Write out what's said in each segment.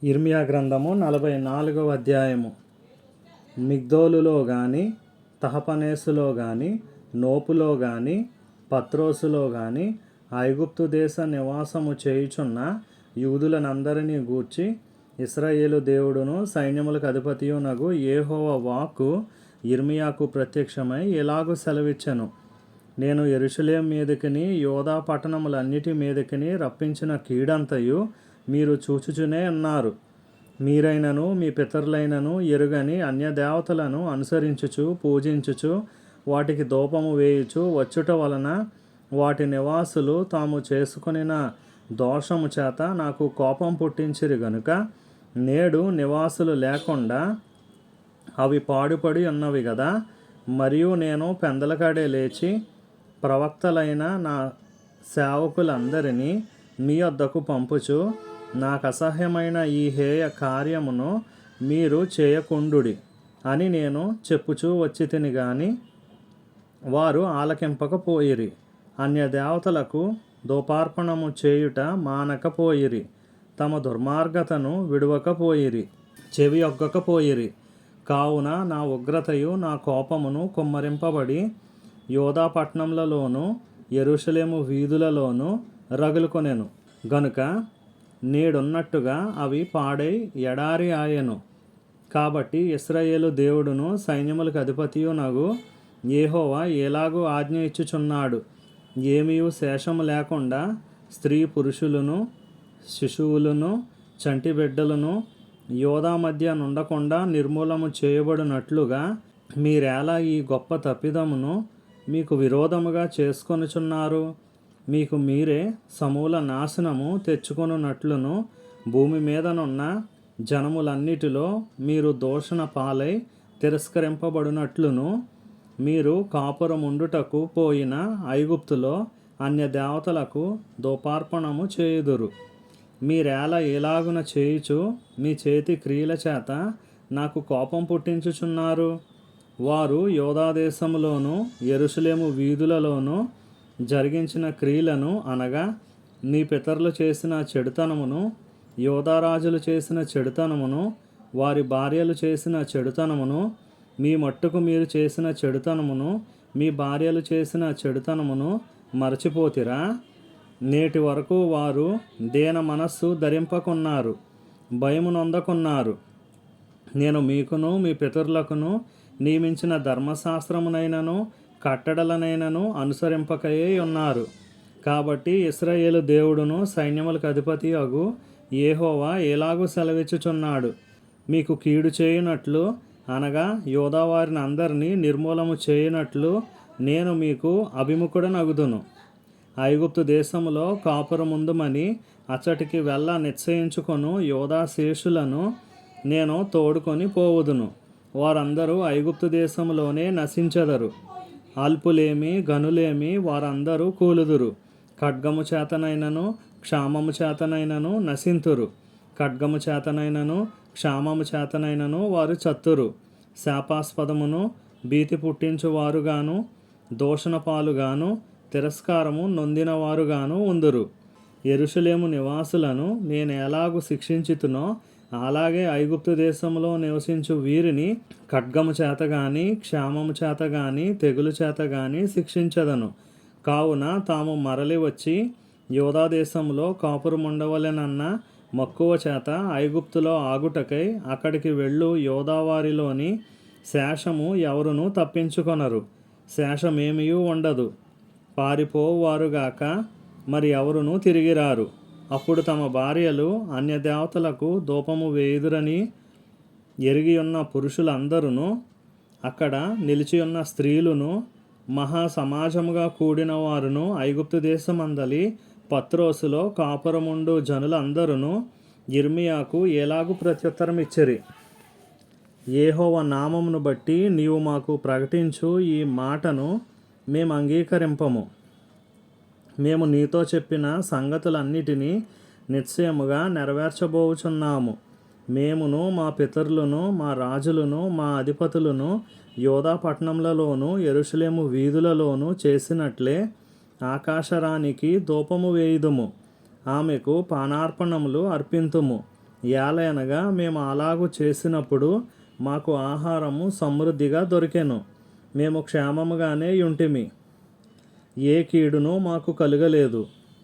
ఇర్మియా గ్రంథము 44వ అధ్యాయము. మిగ్దోలులో గాని, తహపనేసులో గాని, నోపులో గాని, పత్రోసులో గాని ఐగుప్తు దేశ నివాసము చేయుచున్న యూదులనందరినీ గూర్చి ఇశ్రాయేలు దేవుడును సైన్యములకు అధిపతియునగు యెహోవా వాక్కు ఇర్మియాకు ప్రత్యక్షమై ఇలాగు సెలవిచ్చెను. నేను యెరూషలేము మీదకిని యోధా పట్టణములన్నిటి మీదకిని రప్పించిన కీడంతయు మీరు చూచుచునే ఉన్నారు. మీరైనను మీ పితరులైనను ఎరుగని అన్యదేవతలను అనుసరించుచు పూజించుచు వాటికి ధూపము వేయుచు వచ్చుట వలన వాటి నివాసులు తాము చేసుకొనిన దోషము చేత నాకు కోపం పుట్టించిరి గనుక నేడు నివాసులు లేకుండా అవి పాడుపడి ఉన్నవి గదా. మరియు నేను పెందలకాడే లేచి ప్రవక్తలైన నా సేవకులందరినీ మీ వద్దకు పంపుచు నాకు అసహ్యమైన ఈ హేయ కార్యమును మీరు చేయకుండుడి అని నేను చెప్పుచూ వచ్చితిని గాని వారు ఆలకింపకపోయిరి. అన్యదేవతలకు ధూపార్పణము చేయుట మానకపోయిరి. తమ దుర్మార్గతను విడువకపోయిరి, చెవి ఒగ్గకపోయిరి. కావున నా ఉగ్రతయు నా కోపమును కుమ్మరింపబడి యోధా పట్టణములలోను యెరూషలేము వీధులలోను రగులుకొనెను గనుక నేడున్నట్టుగా అవి పాడై ఎడారి ఆయెను. కాబట్టి ఇశ్రాయేలు దేవుడును సైన్యములకు అధిపతియునగు యెహోవా ఎలాగూ ఆజ్ఞ ఇచ్చుచున్నాడు. ఏమీయు శేషము లేకుండా స్త్రీ పురుషులను శిశువులను చంటి బిడ్డలను యోధా మధ్య నుండకుండా నిర్మూలము చేయబడినట్లుగా మీరేలా ఈ గొప్ప తప్పిదమును మీకు విరోధముగా చేసుకొనుచున్నారు. మీకు మీరే సమూల నాశనము తెచ్చుకొనున్నట్లును భూమి మీదనున్న జనములన్నిటిలో మీరు దూషణ పాలై తిరస్కరింపబడినట్లును మీరు కాపురముండుటకు పోయిన ఐగుప్తులో అన్యదేవతలకు ధూపార్పణము చేయుదురు. మీరేలా ఎలాగున చేయుచు మీ చేతి క్రియల చేత నాకు కోపం పుట్టించుచున్నారు. వారు యోధా దేశములోను యెరూషలేము వీధులలోను జరిగించిన క్రియలను అనగా నీ పితరులు చేసిన చెడుతనమును, యోధారాజులు చేసిన చెడుతనమును, వారి భార్యలు చేసిన చెడుతనమును, మీ మట్టుకు మీరు చేసిన చెడుతనమును, మీ భార్యలు చేసిన చెడుతనమును మరచిపోతిరా? నేటి వరకు వారు దీన మనస్సు ధరింపకున్నారు, భయము నొందకున్నారు. నేను మీకును మీ పితరులకును నియమించిన ధర్మశాస్త్రమునైనను కట్టడలనైనను అనుసరింపకయే ఉన్నారు. కాబట్టి ఇశ్రాయేలు దేవుడును సైన్యములకు అధిపతి అగు యెహోవా ఎలాగూ సెలవిచ్చుచున్నాడు. మీకు కీడు చేయునట్లు అనగా యోధా వారిని అందరినీ నిర్మూలము చేయునట్లు నేను మీకు అభిముఖుడనగుదును. ఐగుప్తు దేశములో కాపురముందుమని అచ్చటికి వెళ్ళ నిశ్చయించుకొను యోధా శేషులను నేను తోడుకొని పోవుదును. వారందరూ ఐగుప్తు దేశములోనే నశించెదరు. అల్పులేమి గనులేమి వారందరూ కూలుదురు. ఖడ్గము చేతనైనను క్షామము చేతనైనను నశింతురు. ఖడ్గము చేతనైనను క్షామము చేతనైనను వారు చత్తురు. శాపాస్పదమును భీతి పుట్టించువారుగాను దూషణపాలుగాను తిరస్కారము నొందినవారుగాను ఉందురు. యెరూషలేము నివాసులను నేను ఎలాగు శిక్షించుతునో అలాగే ఐగుప్తు దేశంలో నివసించు వీరిని ఖడ్గము చేత గాని క్షామము చేత గాని తెగులు చేత గాని శిక్షించదను. కావున తాము మరలి వచ్చి యోధా దేశంలో కాపురముండవలెనన్న మక్కువ చేత ఐగుప్తులో ఆగుటకై అక్కడికి వెళ్ళు యోధావారిలోని శేషము ఎవరునూ తప్పించుకొనరు. శేషమేమియూ ఉండదు. పారిపోవారుగాక మరి ఎవరునూ తిరిగిరారు. అప్పుడు తమ భార్యలు అన్యదేవతలకు ధూపము వేయుదురని ఎరిగి ఉన్న పురుషులందరూ అక్కడ నిలిచియున్న స్త్రీలును మహా సమాజముగా కూడిన వారును ఐగుప్తు దేశమందలి పత్రోసులో కాపురముండు జనులందరూ ఇర్మియాకు ఎలాగు ప్రత్యుత్తరం ఇచ్చిరి. యెహోవా నామమును బట్టి నీవు మాకు ప్రకటించు ఈ మాటను మేము అంగీకరింపము. మేము నీతో చెప్పిన సంగతులన్నిటినీ నిశ్చయముగా నెరవేర్చబోచున్నాము. మేమును మా పితరులను మా రాజులను మా అధిపతులను యోధా పట్టణములలోను యెరూషలేము వీధులలోను చేసినట్లే ఆకాశరాణికి ధూపము వేయుదుము. ఆమెకు పానార్పణములు అర్పింతుము. ఏలయనగా మేము అలాగు చేసినప్పుడు మాకు ఆహారము సమృద్ధిగా దొరికెను, మేము క్షేమముగానే యుంటిమి, ఏ కీడును మాకు కలుగలేదు.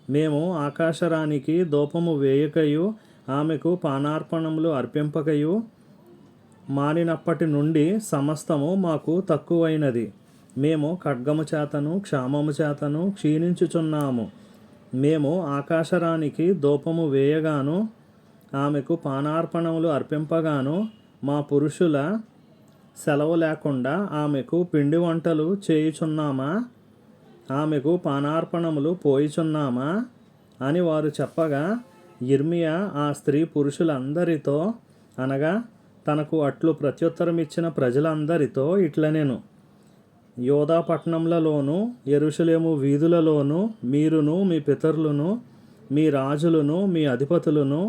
మేము ఆకాశరాణికి ధూపము వేయకయు ఆమెకు పానార్పణములు అర్పింపకయు మానినప్పటి నుండి సమస్తము మాకు తక్కువైనది. మేము ఖడ్గము చేతను క్షామము చేతను క్షీణించుచున్నాము. మేము ఆకాశరాణికి ధూపము వేయగాను ఆమెకు పానార్పణములు అర్పింపగాను మా పురుషుల సెలవు లేకుండా ఆమెకు పిండి వంటలు చేయుచున్నామా, ఆమెకు పానార్పణములు పోయిచున్నామా అని వారు చెప్పగా, యిర్మీయా ఆ స్త్రీ పురుషులందరితో అనగా తనకు అట్లు ప్రత్యుత్తరమిచ్చిన ప్రజలందరితో ఇట్లనెను: యోధా పట్టణములలోను యెరూషలేము వీధులలోను మీరును మీ పితరులను మీ రాజులను మీ అధిపతులను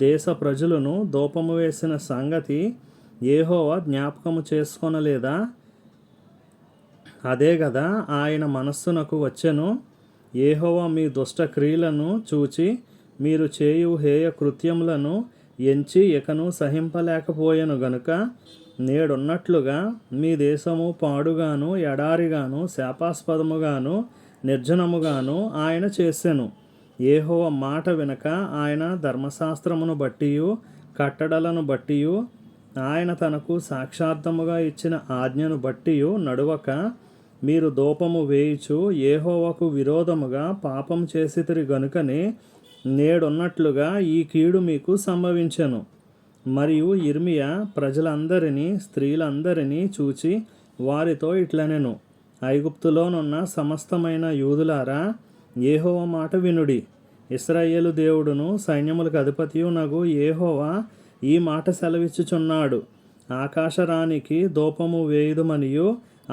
దేశ ప్రజలను ధూపము వేసిన సంగతి యెహోవా జ్ఞాపకము చేసుకొనలేదా? అదే గదా ఆయన మనస్సునకు వచ్చెను. యెహోవా మీ దుష్ట క్రియలను చూచి మీరు చేయు హేయ కృత్యములను ఎంచి ఇకను సహింపలేకపోయెను గనుక నేడున్నట్లుగా మీ దేశము పాడుగాను ఎడారిగాను శాపాస్పదముగాను నిర్జనముగాను ఆయన చేసెను. యెహోవా మాట వినక ఆయన ధర్మశాస్త్రమును బట్టియు కట్టడలను బట్టియు ఆయన తనకు సాక్షార్థముగా ఇచ్చిన ఆజ్ఞను బట్టియు నడువక మీరు ధూపము వేయుచు యెహోవాకు విరోధముగా పాపం చేసితిరి గనుకనే నేడున్నట్లుగా ఈ కీడు మీకు సంభవించెను. మరియు యిర్మీయా ప్రజలందరినీ స్త్రీలందరినీ చూచి వారితో ఇట్లనెను: ఐగుప్తులోనున్న సమస్తమైన యూదులారా, యెహోవా మాట వినుడి. ఇశ్రాయేలు దేవుడును సైన్యములకు అధిపతియునగు యెహోవా ఈ మాట సెలవిచ్చుచున్నాడు: ఆకాశరాణికి ధూపము వేయుదుమనియు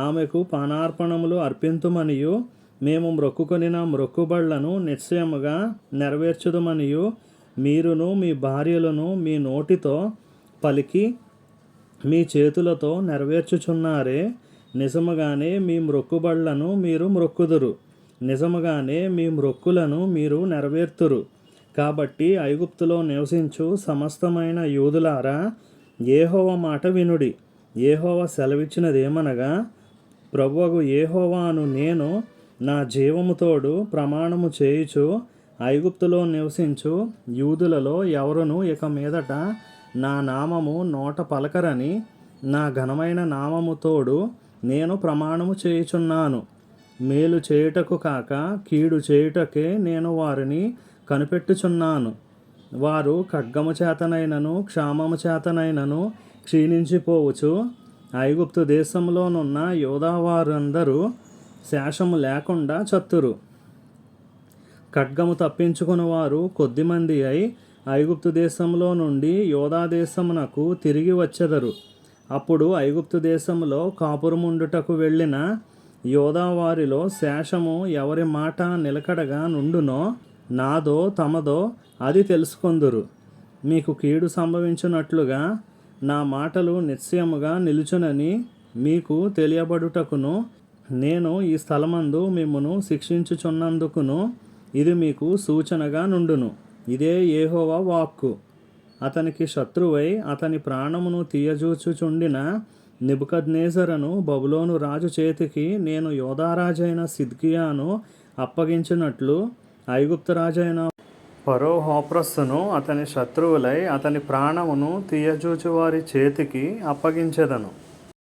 ఆమెకు పానార్పణములు అర్పింతుమనియు మేము మ్రొక్కుకొనిన మ్రొక్కుబళ్లను నిశ్చయముగా నెరవేర్చుదుమనియు మీరును మీ భార్యలను మీ నోటితో పలికి మీ చేతులతో నెరవేర్చుచున్నారే. నిజముగానే మీ మ్రొక్కుబళ్లను మీరు మ్రొక్కుదురు, నిజముగానే మీ మ్రొక్కులను మీరు నెరవేర్తురు. కాబట్టి ఐగుప్తులో నివసించు సమస్తమైన యూదులారా, యెహోవా మాట వినుడి. యెహోవా సెలవిచ్చినదేమనగా, ప్రభువగు యెహోవాను నేను నా జీవముతోడు ప్రమాణము చేయుచు ఐగుప్తులో నివసించు యూదులలో ఎవరును ఇక మీదట నా నామము నోట పలకరని నా ఘనమైన నామముతోడు నేను ప్రమాణము చేయుచున్నాను. మేలు చేయుటకు కాక కీడు చేయుటకే నేను వారిని కనిపెట్టుచున్నాను. వారు ఖడ్గము చేతనైనను క్షామము చేతనైనను క్షీణించిపోవచ్చు. ఐగుప్తు దేశంలోనున్న యోధావారందరూ శేషము లేకుండా చత్తురు. ఖడ్గము తప్పించుకుని వారు కొద్దిమంది అయి ఐగుప్తు దేశంలో నుండి యోధా దేశమునకు తిరిగి వచ్చెదరు. అప్పుడు ఐగుప్తు దేశంలో కాపురముండుటకు వెళ్ళిన యోధావారిలో శేషము ఎవరి మాట నిలకడగా నుండునో, నాదో తమదో అది తెలుసుకొందురు. మీకు కీడు సంభవించినట్లుగా నా మాటలు నిశ్చయముగా నిలుచునని మీకు తెలియబడుటకును నేను ఈ స్థలమందు మిమ్మును శిక్షించుచున్నందుకును ఇది మీకు సూచనగా నుండును. ఇదే యెహోవా వాక్కు. అతనికి శత్రువై అతని ప్రాణమును తీయజూచుచుండిన నెబుకద్నెజరును బబులోను రాజు చేతికి నేను యోధారాజైన సిద్కియాను అప్పగించినట్లు ఐగుప్తు రాజైన ఫరో హోప్రస్సును అతని శత్రువులై అతని ప్రాణమును తీయజూచు వారి చేతికి అప్పగించెదను.